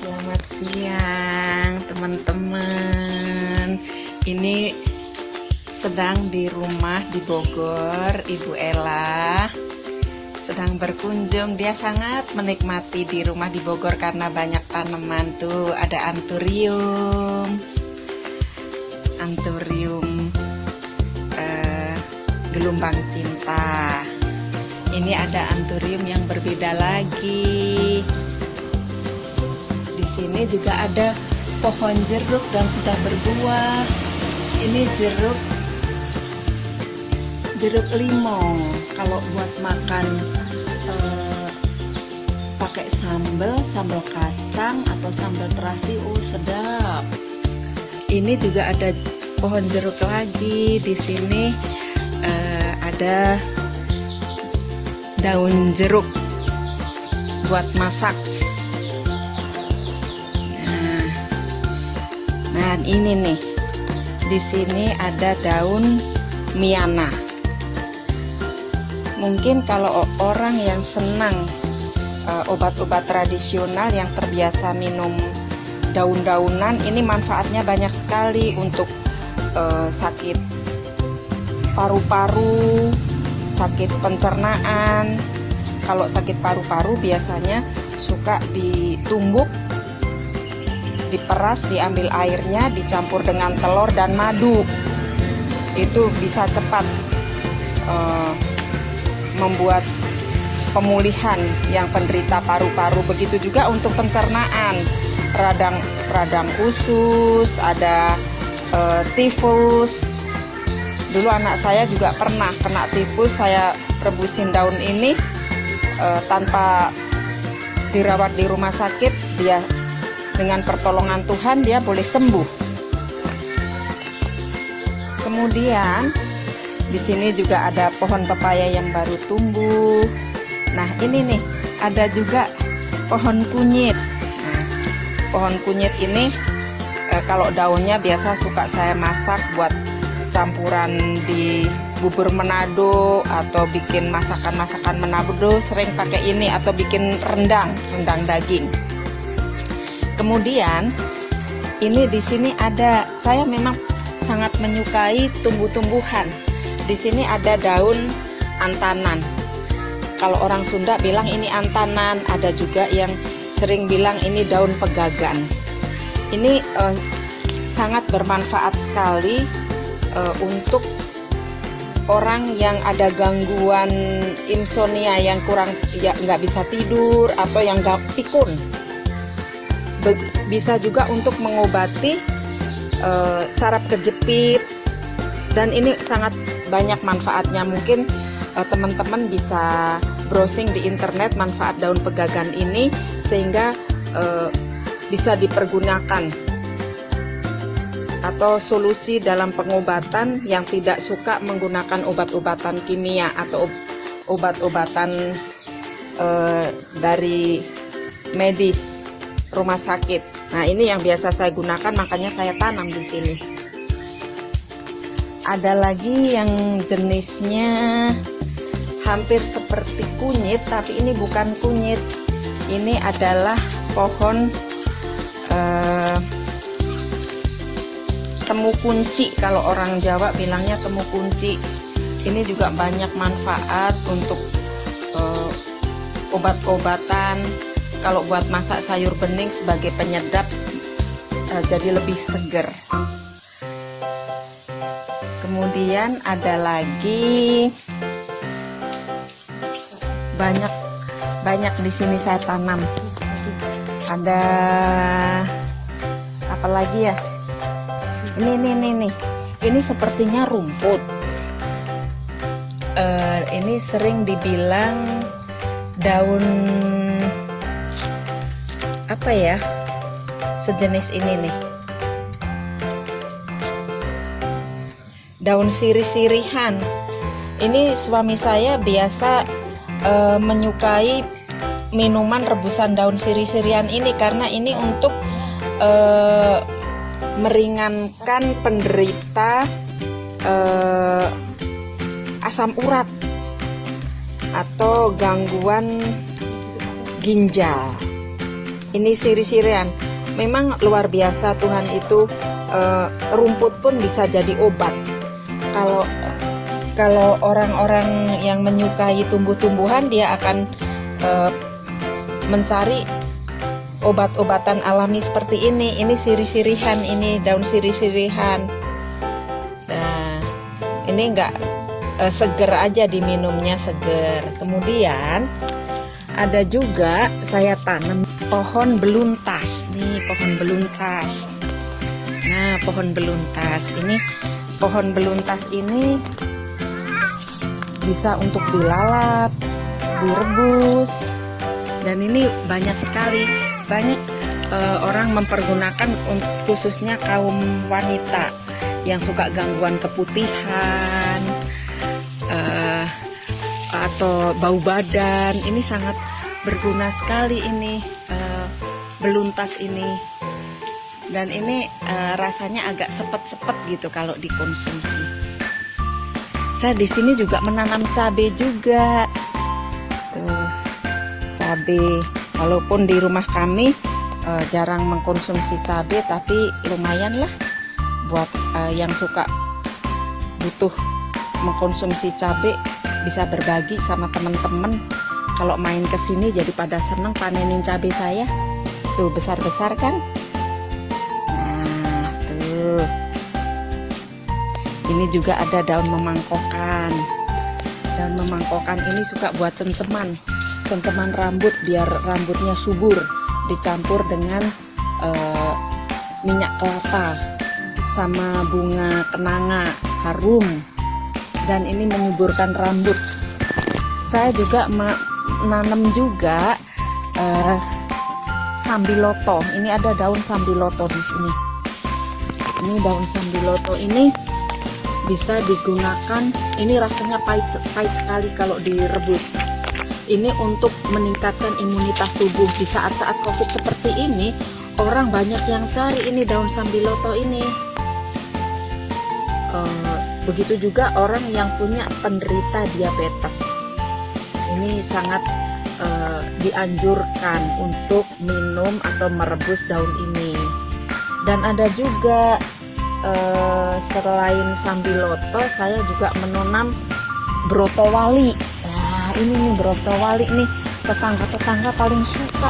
Selamat siang teman-teman. Ini sedang di rumah di Bogor, Ibu Ella sedang berkunjung. Dia sangat menikmati di rumah di Bogor karena banyak tanaman. Tuh ada anturium gelombang cinta. Ini ada anturium yang berbeda lagi. Di sini juga ada pohon jeruk dan sudah berbuah. Ini jeruk limau. Kalau buat makan pakai sambal kacang atau sambal terasi, sedap. Ini juga ada pohon jeruk lagi. Di sini ada daun jeruk buat masak. Nah, ini nih. Di sini ada daun miana. Mungkin kalau orang yang senang obat-obat tradisional, yang terbiasa minum daun-daunan, ini manfaatnya banyak sekali untuk sakit paru-paru, sakit pencernaan. Kalau sakit paru-paru biasanya suka ditumbuk, diperas, diambil airnya, dicampur dengan telur dan madu. Itu bisa cepat membuat pemulihan yang penderita paru-paru. Begitu juga untuk pencernaan, radang khusus, ada tifus. Dulu anak saya juga pernah kena tifus. Saya rebusin daun ini tanpa dirawat di rumah sakit. Dia dengan pertolongan Tuhan dia boleh sembuh. Kemudian di sini juga ada pohon pepaya yang baru tumbuh. Nah, ini nih ada juga pohon kunyit. Nah, pohon kunyit ini kalau daunnya biasa suka saya masak buat campuran di bubur Manado atau bikin masakan Manado, sering pakai ini, atau bikin rendang daging. Kemudian ini di sini ada, saya memang sangat menyukai tumbuh-tumbuhan. Di sini ada daun antanan. Kalau orang Sunda bilang ini antanan, ada juga yang sering bilang ini daun pegagan. Ini sangat bermanfaat sekali untuk orang yang ada gangguan insomnia, yang nggak bisa tidur atau yang nggak pikun. Bisa juga untuk mengobati saraf kejepit, dan ini sangat banyak manfaatnya. Mungkin teman-teman bisa browsing di internet manfaat daun pegagan ini, sehingga bisa dipergunakan atau solusi dalam pengobatan yang tidak suka menggunakan obat-obatan kimia atau obat-obatan dari medis rumah sakit. Nah, ini yang biasa saya gunakan, makanya saya tanam di sini. Ada lagi yang jenisnya hampir seperti kunyit, tapi ini bukan kunyit. Ini adalah pohon temu kunci. Kalau orang Jawa bilangnya temu kunci. Ini juga banyak manfaat untuk obat-obatan. Kalau buat masak sayur bening sebagai penyedap, jadi lebih seger. Kemudian ada lagi banyak di sini saya tanam. Ada apa lagi ya? Ini sepertinya rumput. Ini sering dibilang daun apa ya? Sejenis ini nih. Daun sirih-sirihan. Ini suami saya biasa menyukai minuman rebusan daun sirih-sirihan ini, karena ini untuk meringankan penderita asam urat atau gangguan ginjal. Ini sirih-sirihan. Memang luar biasa Tuhan itu, rumput pun bisa jadi obat. Kalau orang-orang yang menyukai tumbuh-tumbuhan, dia akan mencari obat-obatan alami seperti ini. Ini sirih-sirihan, ini daun sirih-sirihan. Nah, ini enggak seger aja diminumnya, seger. Kemudian ada juga saya tanam pohon beluntas. Nih pohon beluntas. Nah, pohon beluntas ini bisa untuk dilalap, direbus, dan ini banyak sekali. Banyak orang mempergunakan, khususnya kaum wanita yang suka gangguan keputihan atau bau badan. Ini sangat berguna sekali ini beluntas ini, dan ini rasanya agak sepet-sepet gitu kalau dikonsumsi. Saya di sini juga menanam cabai juga. Tuh, cabai. Walaupun di rumah kami jarang mengkonsumsi cabai, tapi lumayan lah buat yang suka butuh mengkonsumsi cabai, bisa berbagi sama teman-teman. Kalau main ke sini jadi pada seneng panenin cabai saya. Tuh besar-besar kan? Nah, tuh. Ini juga ada daun memangkokan. Daun memangkokan ini suka buat cengceman rambut biar rambutnya subur, dicampur dengan minyak kelapa sama bunga kenanga, harum, dan ini menyuburkan rambut. Saya juga menanam juga sambiloto. Ini ada daun sambiloto di sini. Ini daun sambiloto ini bisa digunakan. Ini rasanya pahit sekali kalau direbus. Ini untuk meningkatkan imunitas tubuh. Di saat-saat COVID seperti ini, orang banyak yang cari ini daun sambiloto ini. Begitu juga orang yang punya penderita diabetes. Ini sangat dianjurkan untuk minum atau merebus daun ini. Dan ada juga selain sambiloto, saya juga menanam brotowali. Nah, ini nih brotowali nih, tetangga-tetangga paling suka.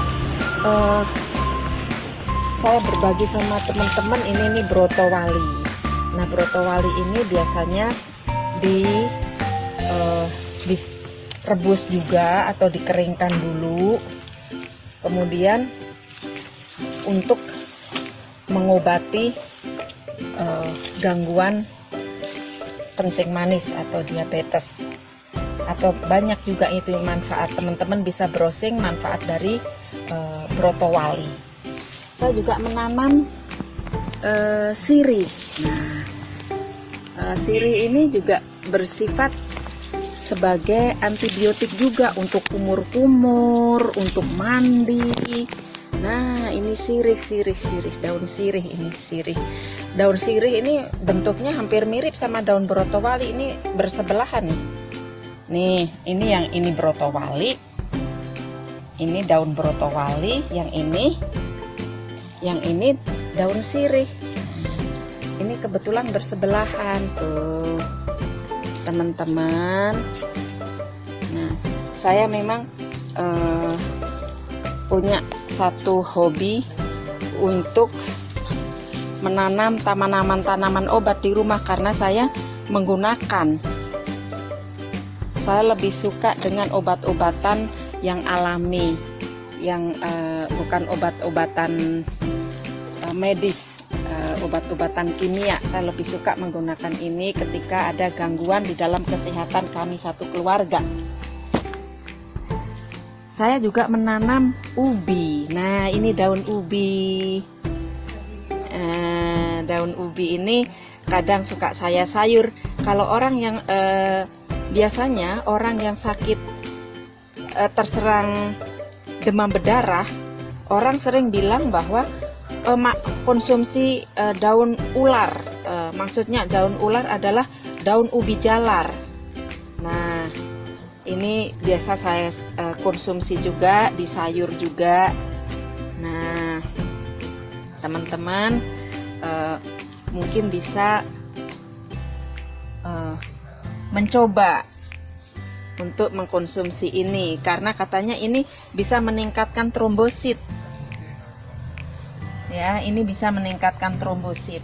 Saya berbagi sama teman-teman, ini nih brotowali. Nah, brotowali ini biasanya direbus juga atau dikeringkan dulu, kemudian untuk mengobati gangguan kencing manis atau diabetes, atau banyak juga itu manfaat. Teman-teman bisa browsing manfaat dari brotowali. Saya juga menanam sirih. Nah, sirih ini juga bersifat sebagai antibiotik juga untuk kumur-kumur, untuk mandi. Nah, ini sirih, daun sirih ini sirih. Daun sirih ini bentuknya hampir mirip sama daun brotowali, ini bersebelahan nih. Nih, ini yang ini brotowali. Ini daun brotowali, yang ini daun sirih. Ini kebetulan bersebelahan tuh, teman-teman. Nah, saya memang punya satu hobi untuk menanam tanaman obat di rumah, karena saya menggunakan. Saya lebih suka dengan obat-obatan yang alami, yang bukan obat-obatan medis, obat-obatan kimia. Saya lebih suka menggunakan ini ketika ada gangguan di dalam kesehatan kami satu keluarga. Saya juga menanam ubi. Nah, ini daun ubi. Daun ubi ini kadang suka saya sayur. Kalau orang yang biasanya orang yang sakit terserang demam berdarah, orang sering bilang bahwa konsumsi daun ular. Maksudnya daun ular adalah daun ubi jalar. Nah, ini biasa saya konsumsi juga di sayur juga. Nah, teman-teman mungkin bisa mencoba untuk mengkonsumsi ini, karena katanya ini bisa meningkatkan trombosit. Ya, ini bisa meningkatkan trombosit.